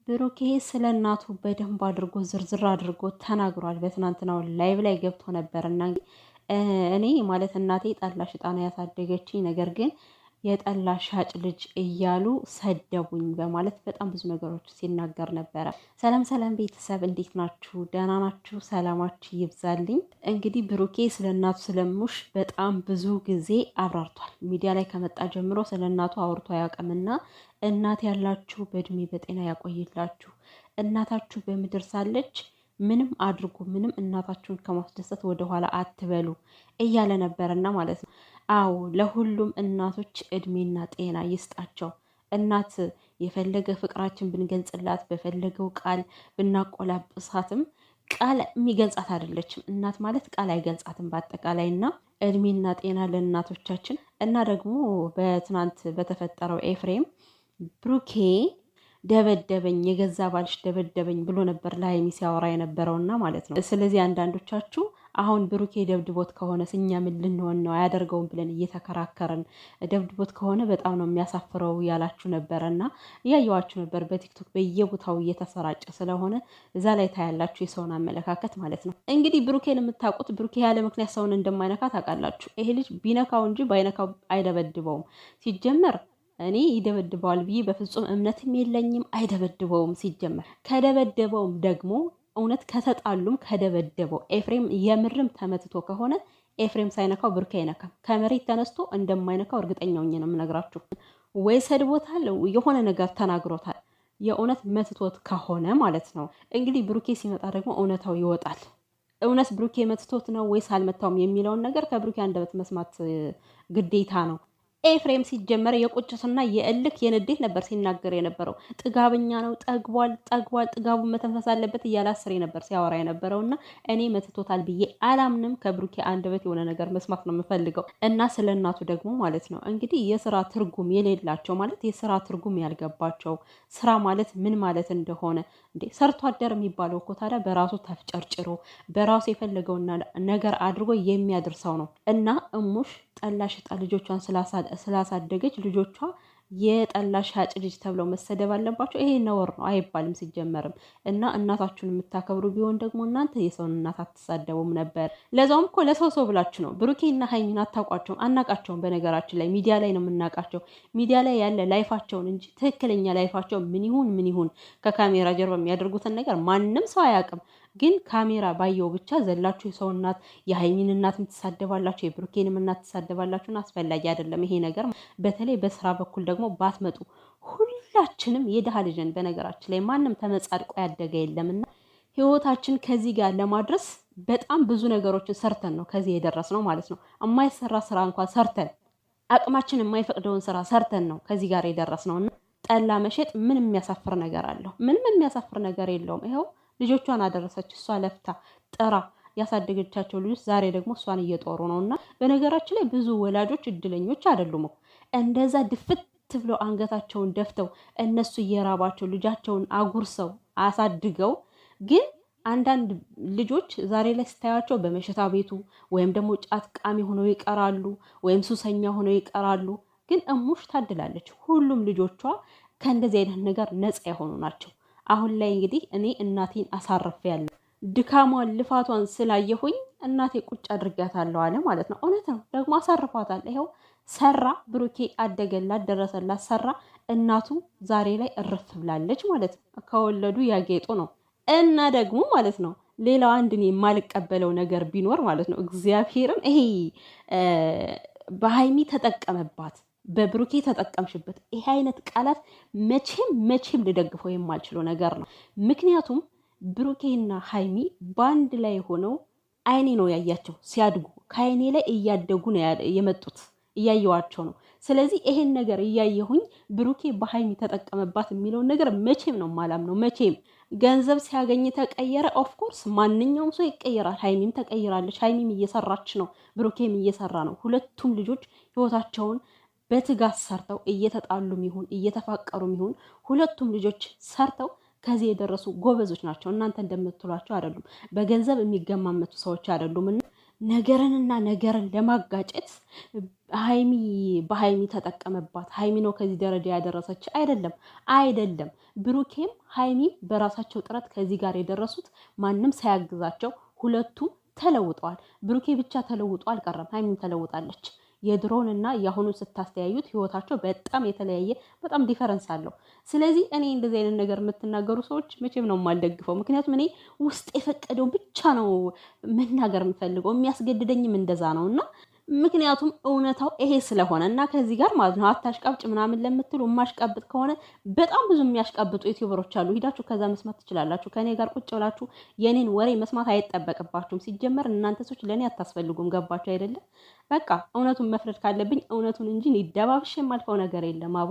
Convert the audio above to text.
ብሩኬ ስለ እናቱ በደንብ አድርጎ ዝርዝር አድርጎ ተናግሯል። በትናንትናው ላይቭ ላይ ገብቶ ነበርና እኔ ማለት እናቴ ጠላ ሽጣ ነው ያሳደገችኝ፣ ነገር ግን የጠላ ሻጭ ልጅ እያሉ ሰደቡኝ በማለት በጣም ብዙ ነገሮች ሲናገር ነበረ። ሰላም ሰላም ቤተሰብ እንዴት ናችሁ? ደህና ናችሁ? ሰላማችሁ ይብዛልኝ። እንግዲህ ብሩኬ ስለ እናቱ ስለሙሽ በጣም ብዙ ጊዜ አብራርቷል። ሚዲያ ላይ ከመጣ ጀምሮ ስለ እናቱ አውርቶ አያውቅምና እናት ያላችሁ በእድሜ በጤና ያቆይላችሁ። እናታችሁ በምድር ሳለች ምንም አድርጉ፣ ምንም እናታችሁን ከማስደሰት ወደኋላ አትበሉ እያለ ነበረና ማለት ነው። አዎ ለሁሉም እናቶች እድሜና ጤና ይስጣቸው። እናት የፈለገ ፍቅራችን ብንገልጽላት በፈለገው ቃል ብናቆላጵሳትም ቃል የሚገልጻት አይደለችም። እናት ማለት ቃል አይገልጻትም በአጠቃላይ እና እድሜና ጤና ለእናቶቻችን። እና ደግሞ በትናንት በተፈጠረው ኤፍሬም ብሩኬ ደበደበኝ የገዛ ባልሽ ደበደበኝ ብሎ ነበር ለሀይሚ ሲያወራ የነበረውና ማለት ነው። ስለዚህ አንዳንዶቻችሁ አሁን ብሩኬ ደብድቦት ከሆነ እኛ ምን ልንሆን ነው አያደርገውም ብለን እየተከራከርን ደብድቦት ከሆነ በጣም ነው የሚያሳፍረው ያላችሁ ነበረና እያየዋችሁ ነበር በቲክቶክ በየቦታው እየተሰራጨ ስለሆነ እዛ ላይ ታያላችሁ የሰውን አመለካከት ማለት ነው። እንግዲህ ብሩኬን የምታውቁት ብሩኬ ያለ ምክንያት ሰውን እንደማይነካ ታውቃላችሁ። ይሄ ልጅ ቢነካው እንጂ ባይነካው አይደበድበውም። ሲጀመር እኔ ይደበድበዋል ብዬ በፍጹም እምነትም የለኝም። አይደበድበውም። ሲጀመር ከደበደበውም ደግሞ እውነት ከተጣሉም ከደበደበው ኤፍሬም የምርም ተመትቶ ከሆነ ኤፍሬም ሳይነካው ብሩኬ አይነካም። ከመሬት ተነስቶ እንደማይነካው እርግጠኛ ሆኜ ነው የምነግራችሁ። ወይ ሰድቦታል፣ የሆነ ነገር ተናግሮታል። የእውነት መትቶት ከሆነ ማለት ነው። እንግዲህ ብሩኬ ሲመጣ ደግሞ እውነታው ይወጣል። እውነት ብሩኬ መትቶት ነው ወይስ አልመታውም የሚለውን ነገር ከብሩኬ አንደበት መስማት ግዴታ ነው። ኤፍሬም ሲጀመር የቁጭትና የእልክ የንዴት ነበር ሲናገር የነበረው። ጥጋበኛ ነው፣ ጠግቧል፣ ጥጋቡን መተንፈስ አለበት እያለ አስሬ ነበር ሲያወራ የነበረው። እና እኔ መትቶታል ብዬ አላምንም። ከብሩኬ አንደበት የሆነ ነገር መስማት ነው የምፈልገው። እና ስለ እናቱ ደግሞ ማለት ነው እንግዲህ የስራ ትርጉም የሌላቸው ማለት የስራ ትርጉም ያልገባቸው ስራ ማለት ምን ማለት እንደሆነ እንዴ ሰርቶ አደር የሚባለው እኮ ታዲያ በራሱ ተፍጨርጭሮ በራሱ የፈለገውን ነገር አድርጎ የሚያደርሰው ነው። እና እሙሽ ጠላ ሽጣ ልጆቿን ስላሳደገች ልጆቿ የጠላ ሻጭ ልጅ ተብለው መሰደብ አለባቸው? ይሄ ነውር ነው አይባልም ሲጀመርም። እና እናታችሁን የምታከብሩ ቢሆን ደግሞ እናንተ የሰውን እናት አትሳደቡም ነበር። ለዛውም እኮ ለሰው ብላችሁ ነው። ብሩኬና ሀይሚን አታውቋቸውም፣ አናቃቸውም። በነገራችን ላይ ሚዲያ ላይ ነው የምናውቃቸው፣ ሚዲያ ላይ ያለ ላይፋቸውን እንጂ ትክክለኛ ላይፋቸው ምን ይሁን ከካሜራ ጀርባ የሚያደርጉትን ነገር ማንም ሰው አያውቅም። ግን ካሜራ ባየው ብቻ ዘላችሁ የሰው እናት የሀይሚን እናት የምትሳደባላችሁ፣ የብሩኬንም እናት ትሳደባላችሁና አስፈላጊ አይደለም ይሄ ነገር። በተለይ በስራ በኩል ደግሞ ባትመጡ። ሁላችንም የድሃ ልጅን በነገራችን ላይ ማንም ተመጻድቆ ያደገ የለምና ህይወታችን ከዚህ ጋር ለማድረስ በጣም ብዙ ነገሮችን ሰርተን ነው ከዚህ የደረስ ነው ማለት ነው። የማይሰራ ስራ እንኳን ሰርተን አቅማችን የማይፈቅደውን ስራ ሰርተን ነው ከዚህ ጋር የደረስ ነውና ጠላ መሸጥ ምን የሚያሳፍር ነገር አለው? ምንም የሚያሳፍር ነገር የለውም። ይኸው ልጆቿን አደረሰች። እሷ ለፍታ ጥራ ያሳደገቻቸው ልጆች ዛሬ ደግሞ እሷን እየጦሩ ነው። እና በነገራችን ላይ ብዙ ወላጆች እድለኞች አይደሉም። እንደዛ ድፍት ብለው አንገታቸውን ደፍተው እነሱ እየራባቸው ልጃቸውን አጉርሰው አሳድገው፣ ግን አንዳንድ ልጆች ዛሬ ላይ ስታያቸው በመሸታ ቤቱ ወይም ደግሞ ጫት ቃሚ ሆነው ይቀራሉ፣ ወይም ሱሰኛ ሆነው ይቀራሉ። ግን እሙሽ ታድላለች። ሁሉም ልጆቿ ከእንደዚህ አይነት ነገር ነፃ የሆኑ ናቸው። አሁን ላይ እንግዲህ እኔ እናቴን አሳርፌያለሁ። ድካሟን ልፋቷን ስላየሁኝ እናቴ ቁጭ አድርጊያታለሁ አለ ማለት ነው። እውነት ነው ደግሞ አሳርፏታል። ይኸው ሰራ፣ ብሩኬ አደገላት፣ ደረሰላት፣ ሰራ። እናቱ ዛሬ ላይ እርፍ ብላለች ማለት ነው። ከወለዱ ያጌጡ ነው። እና ደግሞ ማለት ነው ሌላው አንድ እኔ የማልቀበለው ነገር ቢኖር ማለት ነው እግዚአብሔርን ይሄ በሀይሚ ተጠቀመባት በብሩኬ ተጠቀምሽበት፣ ይሄ አይነት ቃላት መቼም ልደግፈው የማልችለው ነገር ነው። ምክንያቱም ብሩኬና ሀይሚ በአንድ ላይ ሆነው አይኔ ነው ያያቸው ሲያድጉ፣ ከአይኔ ላይ እያደጉ ነው የመጡት፣ እያየዋቸው ነው። ስለዚህ ይሄን ነገር እያየሁኝ ብሩኬ በሀይሚ ተጠቀመባት የሚለውን ነገር መቼም ነው ማላም ነው። መቼም ገንዘብ ሲያገኝ ተቀየረ። ኦፍኮርስ ማንኛውም ሰው ይቀየራል። ሀይሚም ተቀይራለች። ሀይሚም እየሰራች ነው፣ ብሩኬም እየሰራ ነው። ሁለቱም ልጆች ህይወታቸውን በትጋት ሰርተው እየተጣሉም ይሁን እየተፋቀሩም ይሁን ሁለቱም ልጆች ሰርተው ከዚህ የደረሱ ጎበዞች ናቸው። እናንተ እንደምትሏቸው አይደሉም። በገንዘብ የሚገማመቱ ሰዎች አይደሉም። ነገርንና ነገርን ለማጋጨት ሀይሚ በሀይሚ ተጠቀመባት። ሀይሚ ነው ከዚህ ደረጃ ያደረሰች አይደለም። ብሩኬም ሀይሚም በራሳቸው ጥረት ከዚህ ጋር የደረሱት ማንም ሳያግዛቸው ሁለቱም ተለውጠዋል። ብሩኬ ብቻ ተለውጦ አልቀረም፣ ሀይሚም ተለውጣለች። የድሮውን እና የአሁኑን ስታስተያዩት ህይወታቸው በጣም የተለያየ በጣም ዲፈረንስ አለው። ስለዚህ እኔ እንደዚህ አይነት ነገር የምትናገሩ ሰዎች መቼም ነው የማልደግፈው። ምክንያቱም እኔ ውስጥ የፈቀደው ብቻ ነው መናገር የምፈልገው፣ የሚያስገድደኝም እንደዛ ነው እና ምክንያቱም እውነታው ይሄ ስለሆነ እና ከዚህ ጋር ማለት ነው አታሽቃብጭ ምናምን ለምትሉ የማሽቃብጥ ከሆነ በጣም ብዙ የሚያሽቃብጡ ዩቲዩበሮች አሉ። ሂዳችሁ ከዛ መስማት ትችላላችሁ። ከኔ ጋር ቁጭ ብላችሁ የኔን ወሬ መስማት አይጠበቅባችሁም። ሲጀመር እናንተ ሰዎች ለእኔ አታስፈልጉም። ገባችሁ አይደለም? በቃ እውነቱን መፍረድ ካለብኝ እውነቱን እንጂ ደባብሽ የማልፈው ነገር የለም አቦ